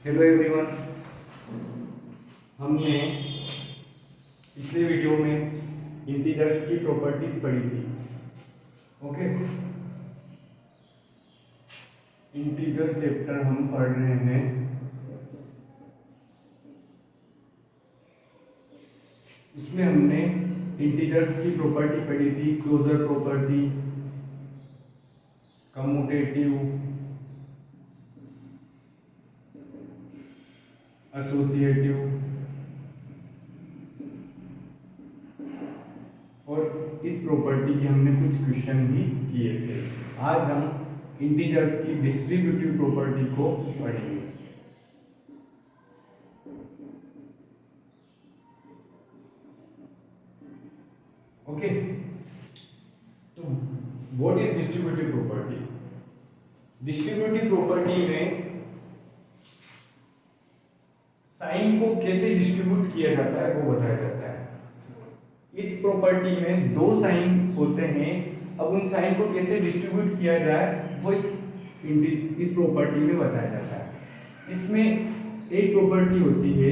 Hello everyone. हमने पिछले video में इंटीजर्स की प्रॉपर्टीज पढ़ी थी। ओके, इंटीजर चैप्टर हम पढ़ रहे हैं। उसमें हमने इंटीजर्स की प्रॉपर्टी पढ़ी थी, क्लोजर प्रॉपर्टी, कम्यूटेटिव, एसोसिएटिव और इस प्रॉपर्टी के हमने कुछ क्वेश्चन भी किए थे। आज हम इंटीजर्स की डिस्ट्रीब्यूटिव प्रॉपर्टी को पढ़ेंगे। ओके, तो what is distributive property? Distributive property में साइन को कैसे डिस्ट्रीब्यूट किया जाता है वो बताया जाता है। इस प्रॉपर्टी में दो साइन होते हैं। अब उन साइन को कैसे डिस्ट्रीब्यूट किया जाए वो इस प्रॉपर्टी में बताया जाता है। इसमें एक प्रॉपर्टी होती है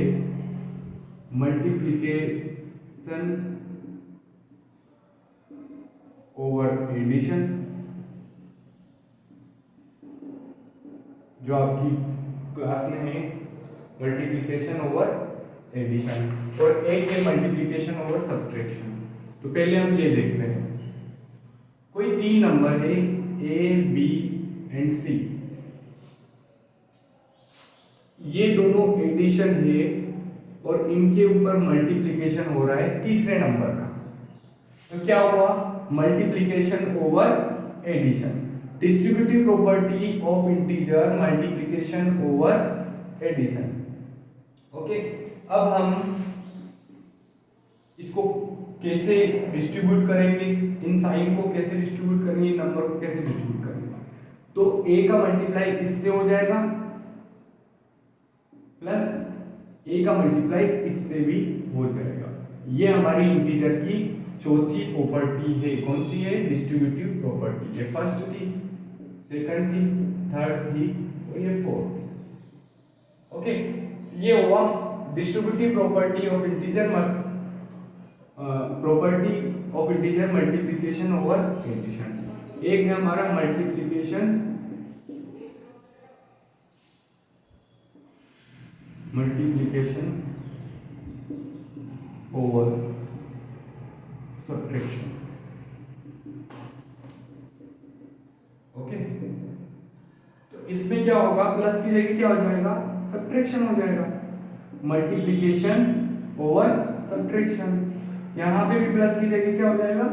मल्टीप्लिकेशन ओवर एडिशन, जो आपकी क्लास में है मल्टीप्लिकेशन ओवर एडिशन, और एक है मल्टीप्लिकेशन ओवर सब्ट्रैक्शन। तो पहले हम ये देखते हैं। कोई तीन नंबर है ए, बी एंड सी, ये दोनों एडिशन है और इनके ऊपर मल्टीप्लिकेशन हो रहा है तीसरे नंबर का। तो क्या हुआ? Multiplication over addition. Distributive property of integer multiplication over addition. Okay, अब हम इसको कैसे डिस्ट्रीब्यूट करेंगे, इन साइन को कैसे डिस्ट्रीब्यूट करेंगे, इन नंबर को कैसे डिस्ट्रीब्यूट करेंगे। तो ए का मल्टीप्लाई इससे हो जाएगा प्लस ए का मल्टीप्लाई इससे भी हो जाएगा। ये हमारी इंटीजर की चौथी प्रॉपर्टी है। कौन सी है? Distributive property. ये फर्स्ट थी, सेकंड थी, थर्ड थी और ये फोर्थ थी। ओके, ये हुआ distributive property of integer multiplication over addition. एक है हमारा मल्टीप्लिकेशन ओवर सब्ट्रैक्शन। ओके, तो इसमें क्या होगा? प्लस की जगह क्या हो जाएगा? सब्ट्रैक्शन हो जाएगा। Multiplication over subtraction. यहां पे भी प्लस की जगह क्या हो जाएगा?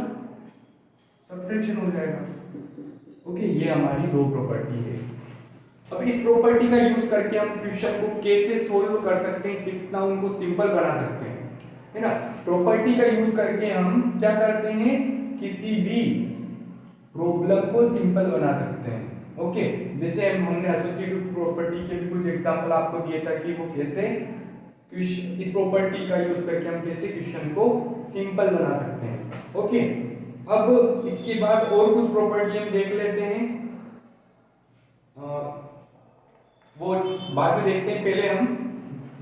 सब्ट्रैक्शन हो जाएगा। ओके, ये हमारी दो प्रॉपर्टी है। अब इस प्रॉपर्टी का यूज करके हम क्वेश्चन को कैसे सोल्व कर सकते हैं, कितना उनको सिंपल बना सकते हैं, है ना। प्रॉपर्टी का यूज करके हम क्या करते हैं? किसी भी प्रॉब्लम को सिंपल बना सकते हैं। ओके, जैसे हमने एसोसिएटिव प्रॉपर्टी के भी कुछ एग्जांपल आपको दिए था कि वो कैसे इस प्रॉपर्टी का यूज करके हम कैसे क्वेश्चन को सिंपल बना सकते हैं। ओके, अब इसके बाद और कुछ प्रॉपर्टी हम देख लेते हैं, वो बाद में देखते हैं। पहले हम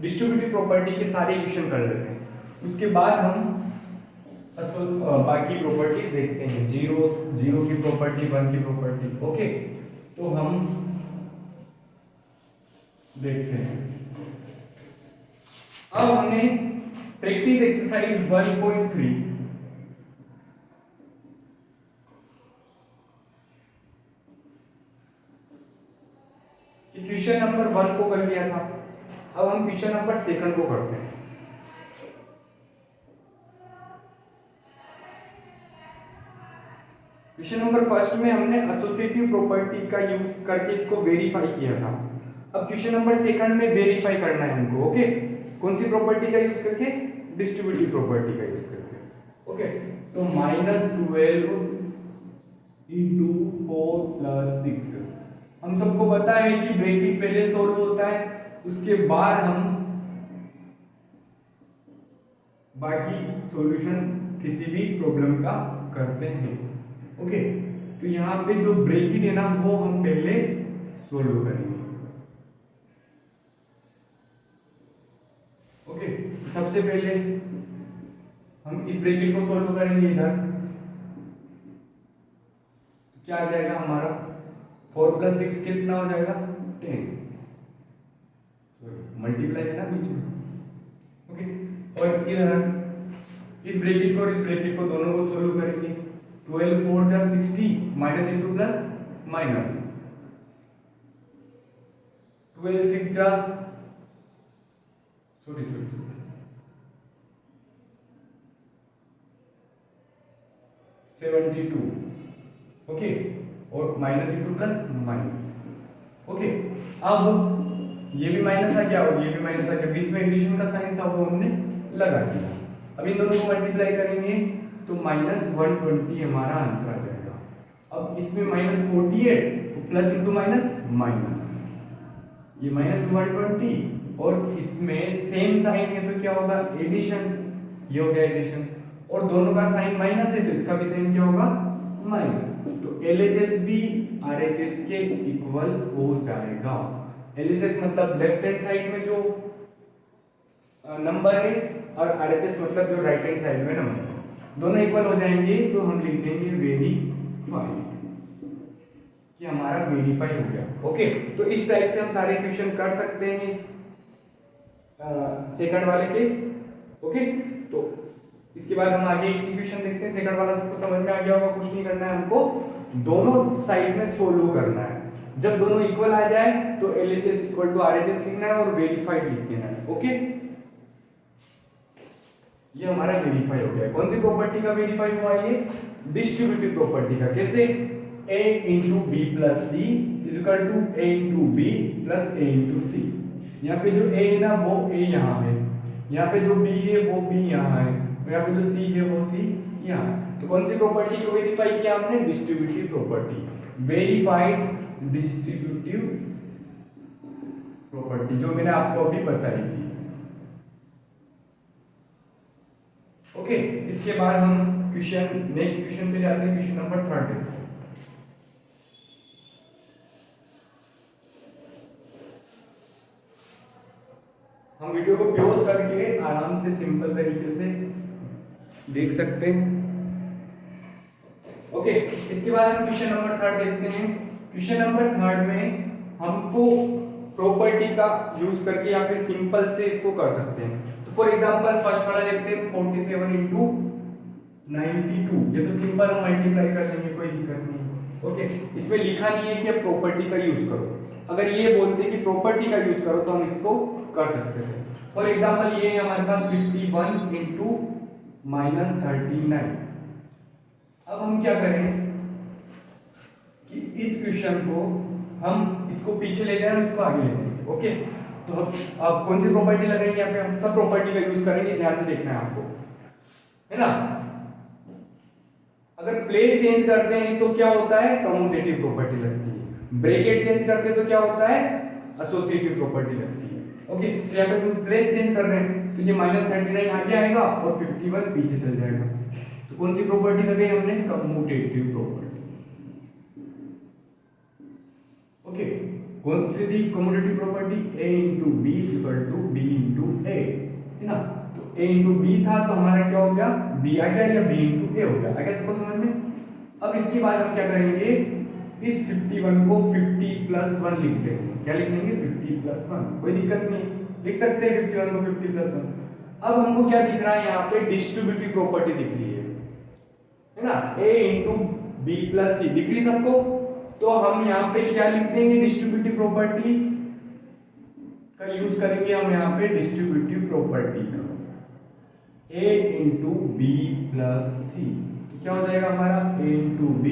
डिस्ट्रीब्यूटिव प्रॉपर्टी के सारे क्वेश्चन कर लेते हैं, उसके बाद हम बाकी प्रॉपर्टीज देखते हैं। जीरो की प्रॉपर्टी, 1 की प्रॉपर्टी। ओके, तो हम देखते हैं। अब हमने प्रैक्टिस एक्सरसाइज 1.3 क्वेश्चन नंबर 1 को कर लिया था। अब हम क्वेश्चन नंबर 2 को करते हैं। क्वेश्चन नंबर 1 में हमने एसोसिएटिव प्रॉपर्टी का यूज करके इसको वेरीफाई किया था। अब क्वेश्चन नंबर 2 में वेरीफाई करना है हमको। ओके, कौन सी प्रॉपर्टी का यूज करके? डिस्ट्रीब्यूटिव प्रॉपर्टी का यूज करके। ओके, तो -12 into 4 + 6। हम सबको पता है कि ब्रैकेट पहले सोल्व होता है, उसके बाद हम बाकी सॉल्यूशन किसी भी प्रॉब्लम का करते हैं। ओके, तो यहाँ पे जो ब्रैकेट है ना वो हम पहले सोल्व करेंगे। सबसे पहले हम इस ब्रैकेट को सॉल्व करेंगे इधर, तो क्या आ जाएगा हमारा 4 + 6 कितना हो जाएगा 10, मल्टीप्लाई है ना बीच में। ओके, और इधर इस ब्रैकेट को और इस ब्रैकेट को दोनों को सॉल्व करेंगे। 12 4 जा 60 माइनस इंटू प्लस माइनस, 12 6 जा सॉरी 72, ओके, और minus into plus minus. Okay, अब ये भी माइनस आ गया और ये भी माइनस आ गया, बीच में एडिशन का साइन था वो हमने लगा दिया। अब इन दोनों को मल्टीप्लाई करेंगे तो -120 हमारा आंसर आ जाएगा। अब इसमें -48 प्लस इंटू माइनस माइनस, ये -120 और इसमें सेम साइन है तो क्या होगा एडिशन, ये हो गया एडिशन, और दोनों का साइन माइनस है तो इसका भी साइन क्या होगा माइनस। तो LHS भी RHS के इक्वल हो जाएगा। LHS मतलब लेफ्ट हैंड साइड में जो नंबर है और RHS मतलब जो राइट हैंड साइड में नंबर है, दोनों इक्वल हो जाएंगे तो हम लिख देंगे वेरीफाई, कि हमारा वेरीफाई हो गया। ओके, तो इस टाइप से हम सारे क्वेश्चन कर सकते हैं इस सेकंड वाले के। ओके, तो इसके बाद हम आगे एक क्वेश्चन देखते हैं। सेकंड वाला सबको समझ में आ गया होगा, कुछ नहीं करना है, हमको दोनों साइड में सोल्व करना है। जब दोनों इक्वल आ जाए तो LHS = RHS लिखना है और वेरीफाइड लिख देना है। ओके, ये हमारा वेरीफाई हो गया। कौन सी प्रॉपर्टी का वेरीफाई हुआ? ये डिस्ट्रीब्यूटिव प्रॉपर्टी का। कैसे? A × B + C = A × B + A × C। यहाँ पे जो A है ना वो A यहाँ है, यहाँ पे जो B है वो B यहाँ है, और यहाँ पे जो C है वो C यहाँ। तो कौन सी प्रॉपर्टी को वेरीफाई किया हमने? Distributive property. Verified distributive property, जो मैंने आपको अभी बताई थी। ओके, इसके बाद हम नेक्स्ट क्वेश्चन पे जाते हैं। क्वेश्चन नंबर 3 देखते हैं। हम वीडियो को पॉज करके आराम से सिंपल तरीके से देख सकते हैं। ओके, इसके बाद हम क्वेश्चन नंबर 3 देखते हैं। क्वेश्चन नंबर 3 में हमको प्रॉपर्टी का यूज करके या फिर सिंपल से इसको कर सकते हैं। तो फॉर एग्जांपल फर्स्ट वाला देखते हैं, 47 × 92। ये तो सिंपल हम मल्टीप्लाई कर लेंगे, कोई दिक्कत नहीं। ओके, इसमें लिखा नहीं है कि प्रॉपर्टी का यूज करो। अगर ये बोलते कि प्रॉपर्टी का यूज करो तो हम इसको कर सकते थे। फॉर एग्जांपल ये है हमारे पास 51 × -39। अब हम क्या करें कि इस क्वेश्चन को हम इसको पीछे ले जाएं और इसको आगे ले जाएंगे। ओके, तो अब कौन सी प्रॉपर्टी लगाएंगे? यहाँ पे हम सब प्रॉपर्टी का यूज करेंगे, ध्यान से देखना है आपको, है ना। अगर प्लेस चेंज करते हैं तो क्या होता है? कम्यूटेटिव प्रॉपर्टी लगती है। ब्रैकेट चेंज करते हैं तो क्या होता है? एसोसिएटिव प्रॉपर्टी लगती है। ओके, तो यहाँ पे हम प्लेस चेंज कर रहे हैं तो ये -39 आगे आएगा और 51 पीछे चल जाएगा। तो कौन सी प्रॉपर्टी लगाई हमने? Commutative property. ओके, कौन सी थी commutative property? A × B = B × A, है ना। तो A × B था तो हमारा क्या हो गया? B आ गया, या B × A हो गया। आ गया सबको समझ में? अब इसके बाद हम क्या करेंगे? इस 51 को 50 + 1 लिख देंगे। क्या लिख देंगे? 50 + 1, कोई दिक्कत नहीं, लिख सकते हैं 51 को 50 + 1। अब हमको क्या दिख रहा है? यहाँ पे डिस्ट्रीब्यूटिव प्रॉपर्टी दिख रही है ना। A × B + C दिख रही सबको। तो हम यहाँ पे क्या लिख देंगे? डिस्ट्रीब्यूटिव प्रॉपर्टी का यूज करेंगे हम यहाँ पे डिस्ट्रीब्यूटिव प्रॉपर्टी का। A × B + C, तो क्या हो जाएगा हमारा? A × B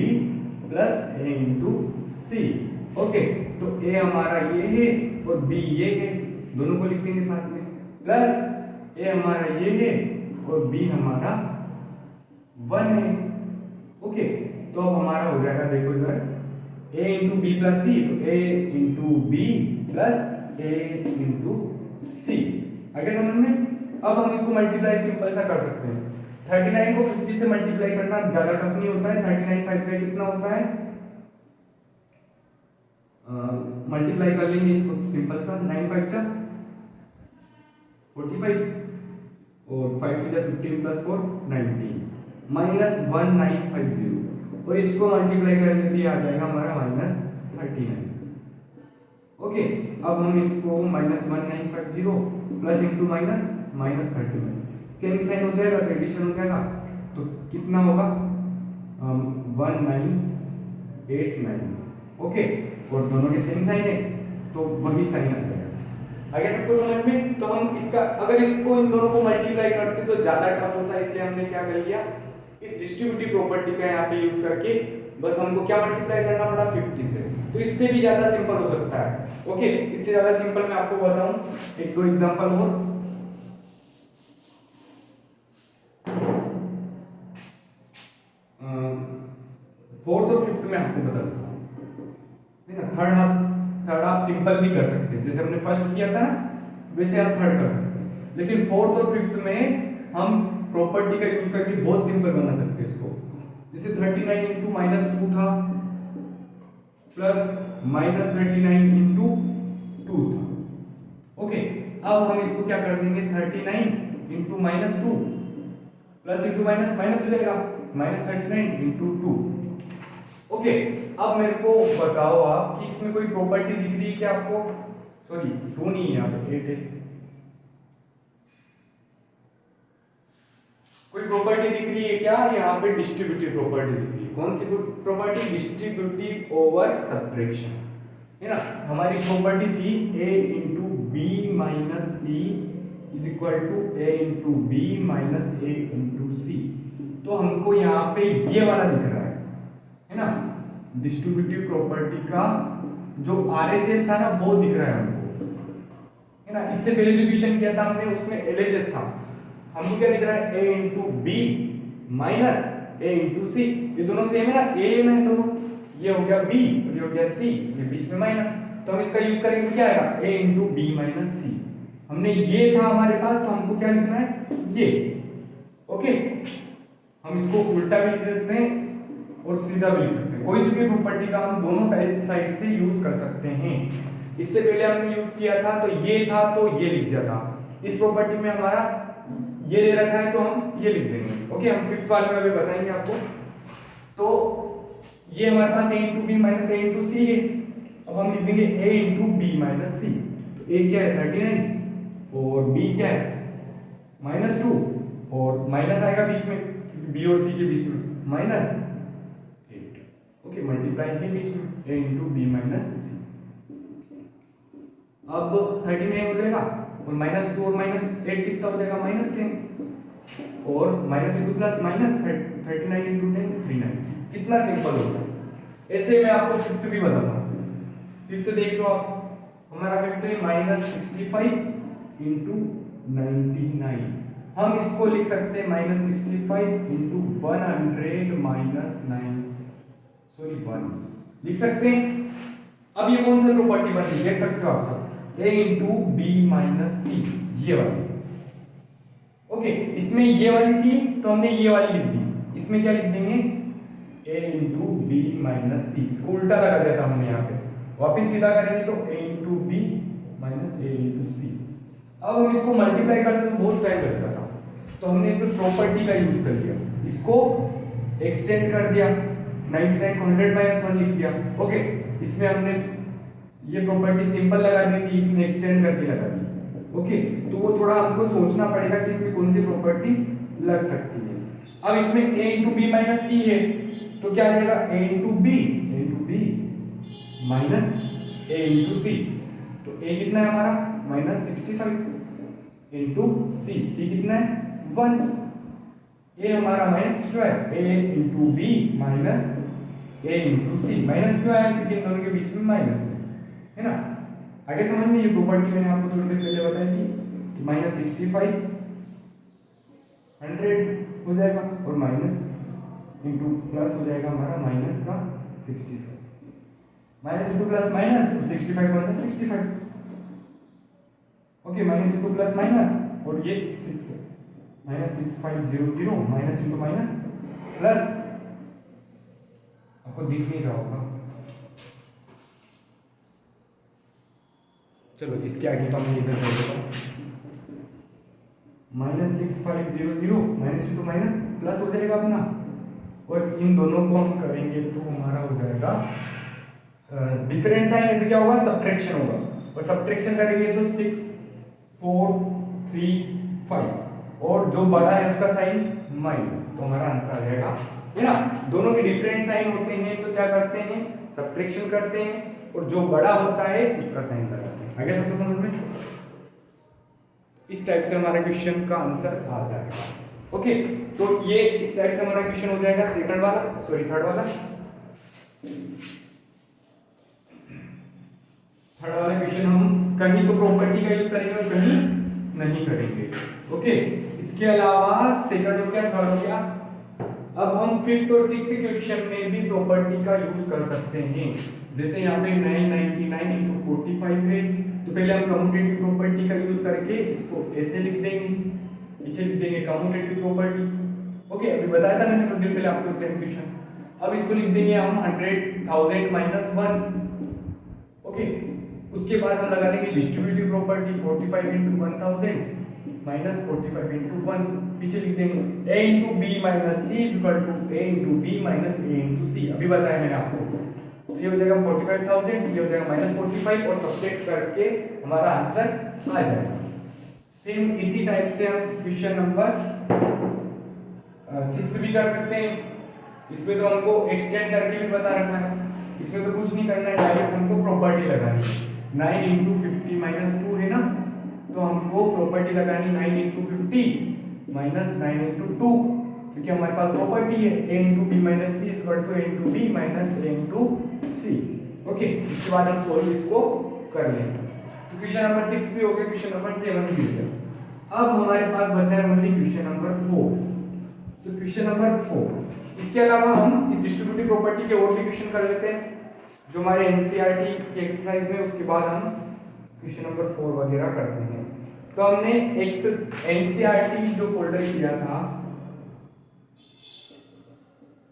+ A × C। Okay, तो A हमारा ये है और B ये है, दोनों को लिख देंगे साथ में, प्लस A हमारा ये है और B हमारा 1 है। ओके, तो अब हमारा हो जाएगा, देखो इधर A × B + C, तो A × B + A × C। आगे समझ में? अब हम इसको मल्टीप्लाई सिंपल सा कर सकते हैं। 39 को 50 से मल्टीप्लाई करना ज्यादा टफ नहीं होता है। 39 5 से कितना होता है? मल्टीप्लाई कर लेंगे इसको सिंपल सा, 9 5 जा 45, और 5 to 15 प्लस 4 19 माइनस 1950 और इसको मल्टीप्लाई करने के लिए आ जाएगा हमारा माइनस 39। ओके, अब हम इसको minus 1950 plus into minus minus 39 same sign हो जाएगा तो एडिशन हो जाएगा, तो कितना होगा 1989। ओके, और दोनों के सेम साइन है तो वही साइन आ जाएगा। आगे सबको समझ में? तो हम इसका अगर इसको इन दोनों को मल्टीप्लाई करते तो ज्यादा टफ होता है, इसलिए हमने क्या कर लिया, इस डिस्ट्रीब्यूटिव प्रॉपर्टी का यहाँ पे यूज करके बस हमको क्या मल्टीप्लाई करना पड़ा 50 से। तो इससे भी ज्यादा सिंपल हो सकता है। ओके, इससे ज्यादा सिंपल मैं आपको बताऊं, एक दो एग्जांपल और। फोर्थ और फिफ्थ में आपको बता देता हूं, है ना। थर्ड आप सिंपल भी कर सकते हैं, जैसे हमने फर्स्ट किया था ना वैसे आप थर्ड कर सकते हैं, लेकिन फोर्थ और फिफ्थ में हम प्रॉपर्टी का यूज करके बहुत सिंपल बना सकते हैं इसको। जैसे 39 इंटू माइनस 2 था प्लस माइनस 39 इंटू 2 था। ओके, अब हम इसको क्या कर देंगे, 39 into minus 2 plus into minus minus हो जाएगा माइनस 39 इंटू 2। ओके, अब मेरे को बताओ आप कि इसमें कोई प्रॉपर्टी दिख रही है क्या आपको? सॉरी 2 नहीं है, यहाँ पे 8 है। कोई प्रॉपर्टी दिख रही है क्या? यहाँ पे डिस्ट्रीब्यूटिव प्रॉपर्टी दिख रही है। कौन सी प्रॉपर्टी? डिस्ट्रीब्यूटिव ओवर सब्ट्रैक्शन, है ना। हमारी प्रॉपर्टी थी a into B minus C is equal to a into B minus a into C. तो हमको यहाँ पे ये वाला दिख रहा है ना, डिस्ट्रीब्यूटिव प्रॉपर्टी का जो RHS था ना वो दिख रहा है हमको, है ना। इससे पहले जो क्वेश्चन किया था हमने उसमें LHS था, हमको क्या दिख रहा है, a into B minus a into C. ये दोनों सेम है ना, a में है दोनों, ये हो गया b और ये हो गया c, ये बीच में माइनस, तो हम इसका यूज करेंगे, क्या आएगा a इंटू बी माइनस सी। हमने ये था हमारे पास, तो हमको क्या लिखना है, ये। ओके, हम इसको उल्टा भी लिख सकते हैं और सीधा भी लिख सकते हैं, कोई सी भी प्रॉपर्टी का हम दोनों साइड से यूज कर सकते हैं। इससे पहले हमने यूज किया था तो ये था तो ये लिख दिया था, इस प्रॉपर्टी में हमारा ये दे रखा है तो हम ये लिख देंगे। ओके, हम फिफ्थ वाले में भी बताएंगे आपको। तो ये हमारे पास a into B minus a into C है, अब हम लिख देंगे a into B minus C. तो a क्या है 39 और b क्या है -2 और माइनस आएगा बीच में, b और c के बीच में -8। ओके, मल्टीप्लाई के बीच में a इंटू बी माइनस सी। अब 39 हो जाएगा और -2 और -8 कितना हो जाएगा -10 और minus into plus minus 39 into 10 39। कितना सिंपल होता है। ऐसे मैं आपको फिफ्थ भी बताता हूँ। फिफ्थ देख लो आप, हमारा फिफ्थ है -65 इंटू 99। हम इसको लिख सकते हैं -65 इंटू 100 माइनस 9 सॉरी 1 लिख सकते हैं। अब ये कौन सा प्रॉपर्टी बनी देख सकते हो आप सब, a इंटू बी माइनस सी, ये वाली। ओके, इसमें ये वाली थी तो हमने ये वाली लिख दी, इसमें क्या लिख देंगे a इंटू बी माइनस सी। इसको उल्टा लगा दिया था हमने यहाँ पे, वापिस सीधा करेंगे तो a into B minus a into C. अब हम इसको मल्टीप्लाई करते तो बहुत टाइम लग जाता, तो हमने इसमें प्रॉपर्टी का यूज कर लिया, इसको एक्सटेंड कर दिया, 99 को 100 माइनस 1 लिख दिया। ओके, इसमें हमने ये प्रॉपर्टी सिंपल लगा दी थी, इसमें एक्सटेंड करके लगा दी। ओके, तो वो थोड़ा आपको सोचना पड़ेगा कि इसमें कौन सी प्रॉपर्टी लग सकती है। अब इसमें a into B minus C है तो क्या आ जाएगा a into B minus a into C. तो a कितना है हमारा -65 इंटू सी कितना है 1। a हमारा -2 है, a into B minus a into c. Minus क्यों आया, क्योंकि इन दोनों के बीच में माइनस है ना। आगे समझ में, ये प्रॉपर्टी मैंने आपको थोड़ी देर पहले बताई थी कि -65 100 हो जाएगा और माइनस इंटू प्लस हो जाएगा हमारा माइनस का 65, माइनस इंटू प्लस माइनस 65 कौन सा 65। Okay, minus into plus minus और ये 6 -6500 माइनस इंटू माइनस प्लस, आपको दिख नहीं रहा होगा, चलो इसके आगे तो मैं इधर कर देता हूँ -6500 माइनस इंटू माइनस प्लस हो जाएगा अपना, और इन दोनों को हम करेंगे तो हमारा हो जाएगा डिफरेंस साइन है तो क्या होगा, सब्ट्रैक्शन होगा, और सब्ट्रैक्शन करेंगे तो 6 4 3 5, और जो बड़ा है उसका साइन माइनस, तो हमारा आंसर आ जाएगा, है ना। दोनों के डिफरेंट साइन होते हैं तो क्या करते हैं, सब्ट्रैक्शन करते हैं, और जो बड़ा होता है उसका साइन लगाते हैं। आगे सबको समझ में, इस टाइप से हमारा क्वेश्चन का आंसर आ जाएगा। ओके, तो ये इस टाइप से हमारा क्वेश्चन हो जाएगा सेकंड वाला, सॉरी थर्ड वाला। थर्ड वाला क्वेश्चन हम कहीं तो प्रॉपर्टी का यूज करेंगे और कहीं नहीं करेंगे। ओके, इसके अलावा सेकंड हो गया, थर्ड हो गया। अब हम फिफ्थ और सिक्स्थ क्वेश्चन में भी प्रॉपर्टी का यूज कर सकते हैं। जैसे यहाँ पे 999 into 45 है, तो पहले हम कम्यूटेटिव प्रॉपर्टी का यूज करके इसको ऐसे लिख देंगे, पीछे लिख देंगे कम्यूटेटिव प्रॉपर्टी। ओके, अभी बताया था मैंने थोड़ी देर पहले आपको सेम क्वेश्चन। अब इसको लिख देंगे हम 100,000 माइनस 1। ओके, उसके बाद हम लगा देंगे distributive property 45 into 1000 minus 45 into 1, पीछे लिख देंगे a into b minus c is equal to a into b minus a into c। अभी बताया मैंने आपको, तो ये हो जाएगा 45,000, ये हो जाएगा माइनस 45, और सब्ट्रैक्ट करके हमारा आंसर आ जाएगा। सेम इसी टाइप से हम क्वेश्चन नंबर 6 भी कर सकते हैं। इसमें तो हमको एक्सटेंड करके भी पता रखना है, इसमें तो कुछ नहीं करना है, डायरेक्ट हमको प्रॉपर्टी लगानी है। 9 into 50 माइनस 2 है ना, तो हमको प्रॉपर्टी लगानी 9 into 50 माइनस 9 into 2, क्योंकि हमारे पास प्रॉपर्टी है a into b minus c is equal to a into b minus a into c। Okay, इसके बाद हम सॉल्व इसको कर लेंगे। तो क्वेश्चन नंबर 6 भी हो गया, क्वेश्चन नंबर 7 भी हो गया। अब हमारे पास बचा है ओनली क्वेश्चन नंबर 4। तो क्वेश्चन नंबर 4, इसके अलावा हम इस डिस्ट्रीब्यूटिव प्रॉपर्टी के और भी क्वेश्चन कर लेते हैं जो हमारे एनसीईआरटी की एक्सरसाइज में, उसके बाद हम क्वेश्चन नंबर 4 वगैरह करते हैं। तो हमने एनसीईआरटी जो फोल्डर किया था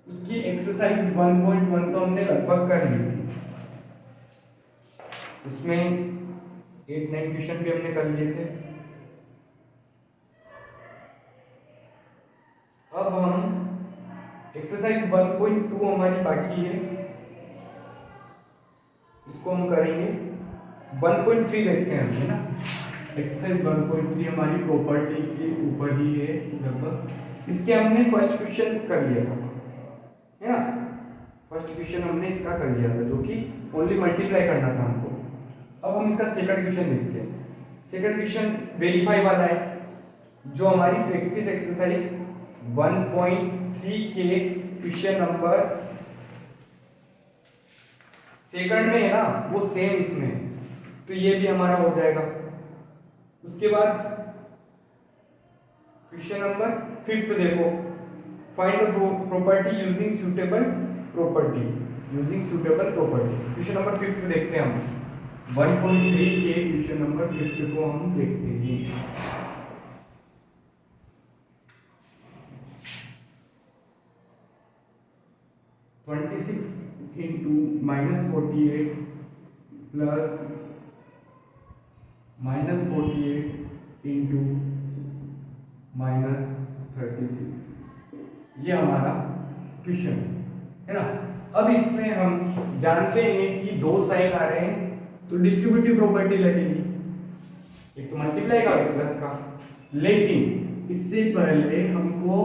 उसकी एक्सरसाइज 1.1 तो हमने लगभग कर ली थी, उसमें 8-9 क्वेश्चन भी हमने कर लिए थे। अब हम एक्सरसाइज 1.2 हमारी बाकी है, इसको हम करेंगे। 1.3 देखते हैं हम, है ना। एक्सरसाइज 1.3 हमारी प्रॉपर्टी के ऊपर ही है लगभग। इसके हमने फर्स्ट क्वेश्चन कर लिया था, है ना। फर्स्ट क्वेश्चन हमने इसका कर लिया था, जो कि ओनली मल्टीप्लाई करना था हमको। अब हम इसका सेकंड क्वेश्चन देखते हैं। सेकंड क्वेश्चन वेरीफाई वाला है, जो हमारी प्रैक्टिस एक्सरसाइज 1.3 के क्वेश्चन नंबर सेकंड में है ना, वो सेम इसमें है, तो ये भी हमारा हो जाएगा। उसके बाद क्वेश्चन नंबर 5 देखो, find the property using suitable property, using suitable property. Question number 5 देखते हैं हम। 1.3 के क्वेश्चन नंबर 5 को हम देखते हैं। (26 into -48 प्लस -48 into -36, ये हमारा क्वेश्चन है ना। अब इसमें हम जानते हैं कि दो साइन आ रहे हैं तो डिस्ट्रीब्यूटिव प्रॉपर्टी लगेगी, एक तो मल्टीप्लाई का एक प्लस का। लेकिन इससे पहले हमको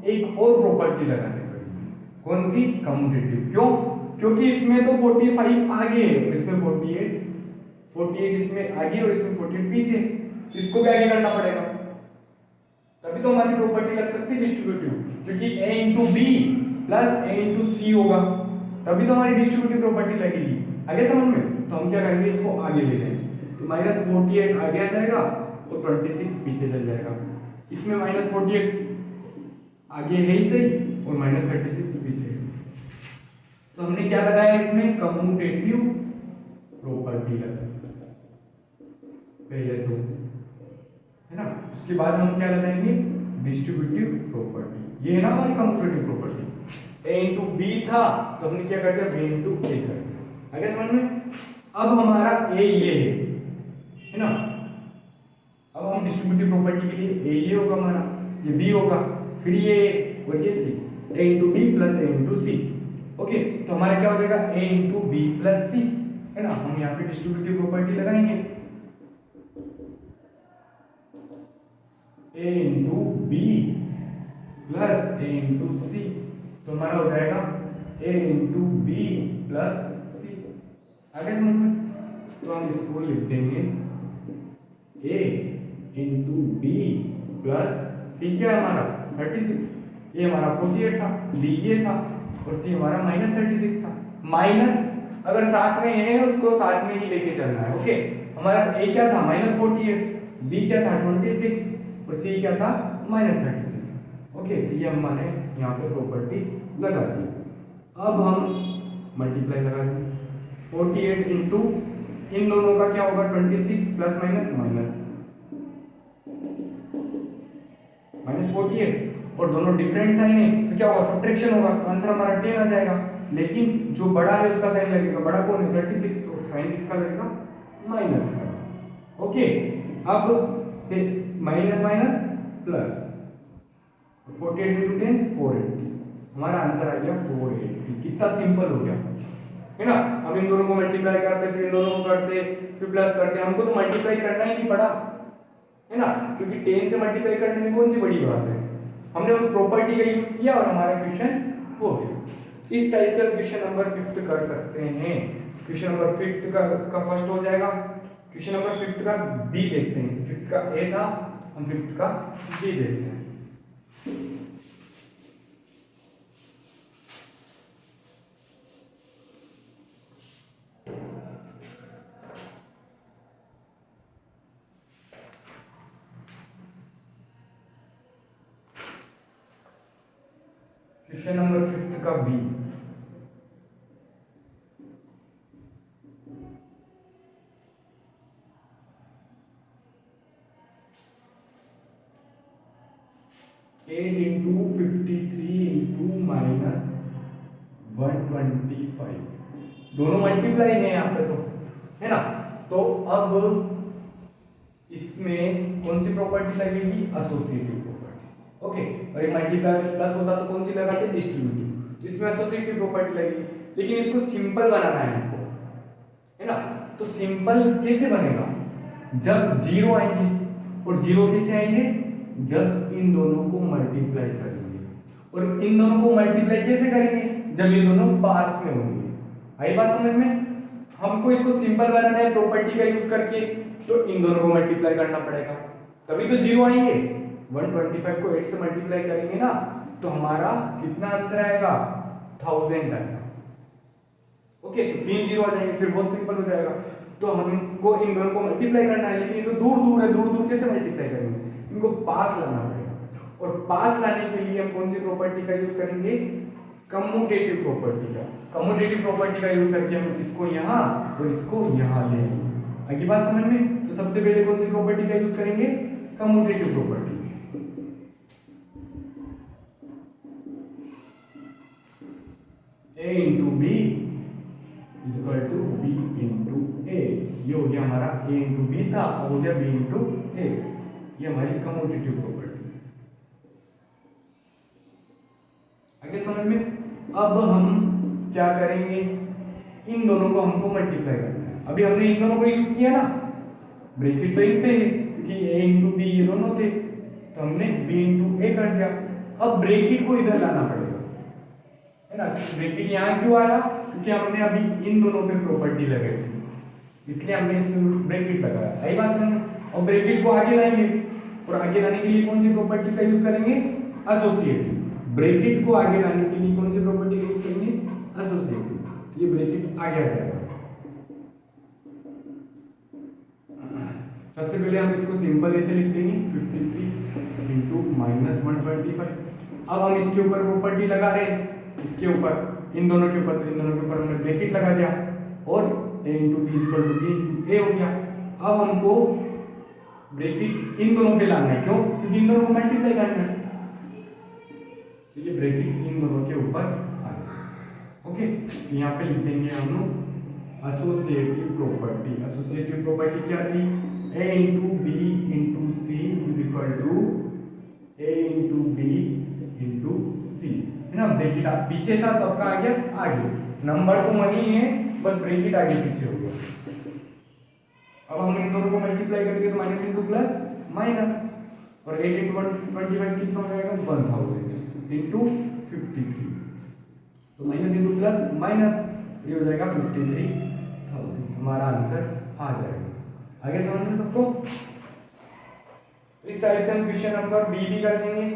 एक और प्रॉपर्टी लगानी पड़ेगी, कौन सी, कम्यूटेटिव। क्यों, क्योंकि इसमें तो 45 आगे है, इसमें 48 इसमें आगे और इसमें 48 पीछे, इसको भी आगे करना पड़ेगा, तभी तो हमारी प्रॉपर्टी लग सकती है डिस्ट्रीब्यूटिव, क्योंकि a into b plus a into c होगा, तभी तो हमारी डिस्ट्रीब्यूटिव प्रॉपर्टी लगेगी। आगे समझ में, तो हम क्या करेंगे, इसको आगे ले लेंगे, तो -48 आगे आ जाएगा और 26 पीछे चल जाएगा। इसमें -48 आगे है ही सही और -36 पीछे, तो हमने क्या लगाया इसमें, कम्यूटेटिव प्रॉपर्टी लगाई पहले तो, है ना। उसके बाद हम क्या लगाएंगे, डिस्ट्रीब्यूटिव प्रॉपर्टी। ये है ना हमारी commutative property. a into b था तो हमने क्या कर दिया, b into a कर दिया। आगे समझ में। अब हमारा a ये है ना। अब हम हम डिस्ट्रीब्यूटिव प्रॉपर्टी के लिए ये होगा हमारा, ये बी होगा, फिर ये और ये सी, ए इंटू बी प्लस ए इंटू सी। ओके, तो हमारा क्या हो जाएगा ए इंटू बी प्लस सी, है ना। हम यहाँ पे डिस्ट्रीब्यूटिव प्रॉपर्टी लगाएंगे, ए इंटू बी प्लस ए इंटू सी, तो हमारा हो जाएगा ए इंटू बी प्लस सी। आगे समझ में, तो हम इसको लिख देंगे ए इंटू बी प्लस सी, क्या है हमारा 36, ये हमारा 48 था, बी ये था और सी हमारा -36 था। माइनस अगर साथ में है उसको साथ में ही लेके चलना है। ओके, हमारा ए क्या था -48, बी क्या था 26 और सी क्या था -36। ओके, तो ये हमने यहाँ पे प्रॉपर्टी लगा दी। अब हम मल्टीप्लाई लगा देंगे 48 इंटू इन दोनों का क्या होगा 26 प्लस माइनस माइनस -48, और दोनों डिफरेंट साइन है तो क्या होगा सब्ट्रैक्शन होगा, तो आंसर हमारा 10 आ जाएगा। लेकिन जो बड़ा है उसका साइन लगेगा, बड़ा कौन है 36, तो साइन किसका लगेगा माइनस का। ओके, अब से माइनस माइनस प्लस 48 इंटू 10 480, हमारा आंसर आ गया 480। कितना सिंपल हो गया, है ना। अब इन दोनों को मल्टीप्लाई करते, फिर इन दोनों को करते, फिर प्लस करते, हमको तो मल्टीप्लाई करना ही नहीं पड़ा, है ना, क्योंकि 10 से मल्टीप्लाई करने में कौन सी बड़ी बात है। हमने उस प्रॉपर्टी का यूज किया और हमारा क्वेश्चन हो गया। इस टाइप का क्वेश्चन नंबर 5 कर सकते हैं। क्वेश्चन नंबर 5 का फर्स्ट हो जाएगा। क्वेश्चन नंबर 5 का बी देखते हैं। 5 का ए था, हम 5 का बी देखते हैं। क्वेश्चन नंबर 5 का बी, एट इंटू 53 इंटू -125, दोनों मल्टीप्लाई है यहाँ पे, तो है ना। तो अब इसमें कौन सी प्रॉपर्टी लगेगी एसोसिएटिव प्रॉपर्टी। ओके, और ये मल्टीप्लाई प्लस होता तो कौन सी लगाते डिस्ट्रीब्यूटिव, तो इसमें एसोसिएटिव प्रॉपर्टी लगेगी। लेकिन इसको सिंपल बनाना है हमको, है ना। तो सिंपल कैसे बनेगा, जब जीरो आएंगे, और जीरो कैसे आएंगे जब इन दोनों को मल्टीप्लाई करेंगे, और इन दोनों को मल्टीप्लाई कैसे करेंगे जब ये दोनों पास में होंगे। आई बात समझ में। हमको इसको सिंपल बनाना है प्रॉपर्टी का यूज करके, तो इन दोनों को मल्टीप्लाई करना पड़ेगा, तभी तो जीरो आएंगे। 125 को 8 से मल्टीप्लाई करेंगे ना, तो हमारा कितना आंसर आएगा 1000 आएगा। ओके, तो 3 जीरो आ जाएंगे, फिर बहुत सिंपल हो जाएगा। तो हमको इन दोनों को मल्टीप्लाई करना है, लेकिन ये तो दूर दूर है, दूर दूर कैसे मल्टीप्लाई करेंगे, इनको पास लाना पड़ेगा। और पास लाने के लिए हम कौन सी प्रॉपर्टी का यूज करेंगे, कम्यूटेटिव प्रॉपर्टी का। कम्यूटेटिव प्रॉपर्टी का यूज करके हम इसको यहाँ और इसको यहाँ ले आएंगे। आगे बात समझ में। तो सबसे पहले कौन सी प्रॉपर्टी का यूज करेंगे, commutative property. a into B is equal to B into A, ये हो गया हमारा a इंटू बी था, अब हो गया b इंटू ए, ये हमारी कम्यूटेटिव प्रॉपर्टी। आगे समझ में। अब हम क्या करेंगे, इन दोनों को हमको मल्टीप्लाई करना है। अभी हमने इन दोनों को यूज किया ना, ब्रैकेट तो इन पे है क्योंकि a इंटू बी ये दोनों थे, तो हमने b इंटू ए कर दिया। अब ब्रैकेट को इधर लाना पड़ेगा, है ना। ब्रैकेट यहाँ क्यों आया, क्योंकि हमने अभी इन दोनों पे प्रॉपर्टी लगाई थी, इसलिए हमने इसमें ब्रैकेट लगाया। सही बात समझ। और ब्रैकेट को आगे लाएंगे, और आगे लाने के लिए कौन सी प्रॉपर्टी का यूज करेंगे, एसोसिएटिव। ब्रैकेट को आगे लाने के लिए कौन सी प्रॉपर्टी का यूज करेंगे, एसोसिएटिव। ये ब्रैकेट आगे आ जाएगा। सबसे पहले हम इसको सिंपल ऐसे लिख देंगे 53 इंटू -125। अब हम इसके ऊपर प्रॉपर्टी लगा रहे हैं, इसके ऊपर इन दोनों के ऊपर, तो इन दोनों के ऊपर हमने ब्रैकेट लगा दिया, और a into B equal to B into A हो गया। अब हमको ब्रैकेट इन दोनों पे लाना है, क्यों, क्योंकि इन दोनों को मल्टीप्लाई करना है, तो ये ब्रैकेट इन दोनों के ऊपर आ गया। ओके, यहाँ पे लिख देंगे हम लोग एसोसिएटिव प्रॉपर्टी। एसोसिएटिव प्रॉपर्टी क्या थी, a into B into C equal to A into B into C, है ना। ब्रेकेट पीछे था तो आपका आ गया आगे, नंबर तो वही है, बस ब्रेकेट आगे पीछे हो गया। अब हम इन दोनों को मल्टीप्लाई करेंगे तो माइनस इंटू प्लस माइनस, और 8 इंटू 25 कितना हो जाएगा 1000 इंटू 53, तो माइनस इंटू प्लस माइनस, ये हो जाएगा 53,000, हमारा आंसर आ जाएगा। आगे समझ में सबको? तो इस साइड से हम क्वेश्चन नंबर बी भी कर लेंगे,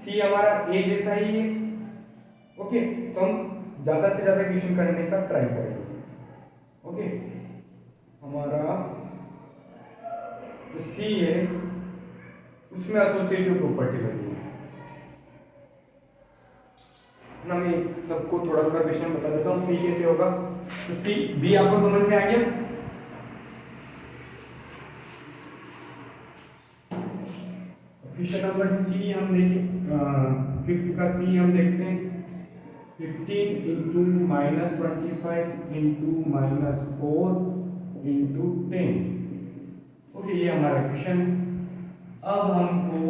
सी हमारा ए जैसा ही है। ओके, तो हम ज्यादा से ज्यादा क्वेश्चन करने का ट्राई करेंगे। ओके, हमारा जो सी है उसमें एसोसिएटिव प्रॉपर्टी लगी है ना। मैं सबको थोड़ा थोड़ा क्वेश्चन बता देता हूँ सी कैसे होगा। तो सी बी आपको समझ में आ गया? क्वेश्चन नंबर सी हम देखें, फिफ्थ का सी हम देखते हैं। 15 into minus 25 into minus 4 into 10। Okay, ये हमारा क्वेश्चन। अब हमको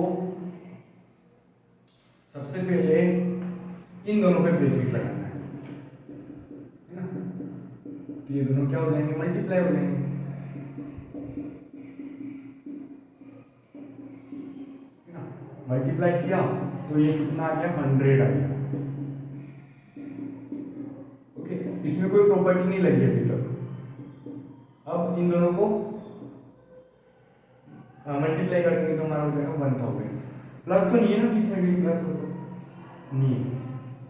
सबसे पहले इन दोनों पे ब्रेकेट लगाना है ना। तो ये दोनों क्या हो जाएंगे, मल्टीप्लाई हो जाएंगे, है ना। मल्टीप्लाई किया तो ये कितना आ गया 100 आ गया। ओके, इसमें कोई प्रॉपर्टी नहीं लगी अभी तक। अब इन दोनों को मल्टीप्लाई कर देंगे तो हमारा हो जाएगा 1000। प्लस तो नहीं है ना बीच में, भी प्लस हो तो नहीं है।